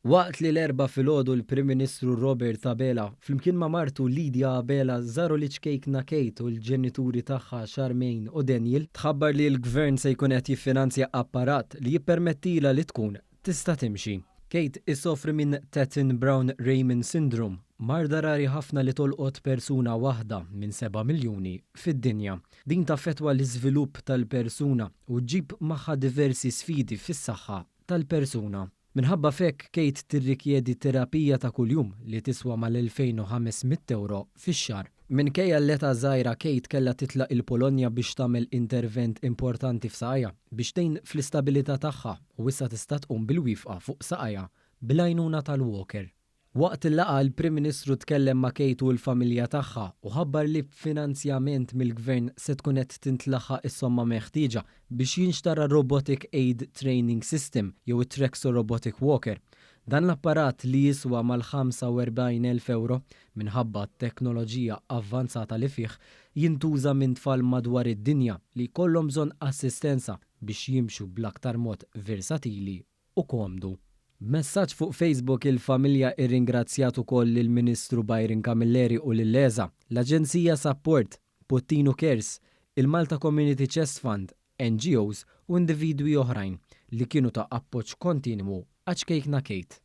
Waqt li l-erba filgħodu l-Prim Ministru Robert Abela flimkien ma' martu Lydia Abela żaru l-iċkejkna Kate u l-ġenituri tagħha Charmaine u Daniel, tħabbar li l-Gvern se jkun qed jiffinanzja apparat li jippermettila li tkun tista' timxi. Kate issofri minn Tatten Brown Raymond Syndrome, marda rari ħafna li tolqot persuna waħda minn 7 miljuni fid-dinja. Din taffettwa l-iżvilupp tal-persuna u ġib magħha diversi sfidi fis-saħħa tal-persuna. Minħabba fekk Kate tirrikjedi terapija ta' kuljum li tiswa mal-2500 fix-xahar. Minkejja l-età żgħira Kate kellha titlaq il-Polonja biex tagħmel intervent importanti f'saqajja biex tgħin fl-istabilità tagħha u issa tista' tqum bil-wifqa fuq saqajja bil-għajnuna tal-walker. Waqt il-laqgħa l-Prim Ministru tkellem ma' Kate u l-familja tagħha u ħabbar li b'finanzjament mill-Gvern se tkun qed tintlaħħaq is-somma meħtieġa biex jinxtara Robotic Aid Training System jew it-Trexo Robotic Walker. Dan l-apparat li jiswa mal-45,000 euro minħabba t-teknoloġija avvanzata li fih jintuża minn tfal madwar id-dinja li jkollhom bżonn assistenza biex jimxu bl-aktar mod versatili u komdu. Messaġġ fuq Facebook il-familja irringrazzjat ukoll lill-Ministru Byron Camilleri u lill-ESA, l-Aġenzija Support, Puttino Cares, il-Malta Community Chest Fund, NGOs u individwi oħrajn li kienu ta' appoġġ kontinwu għaċkejkna Kate.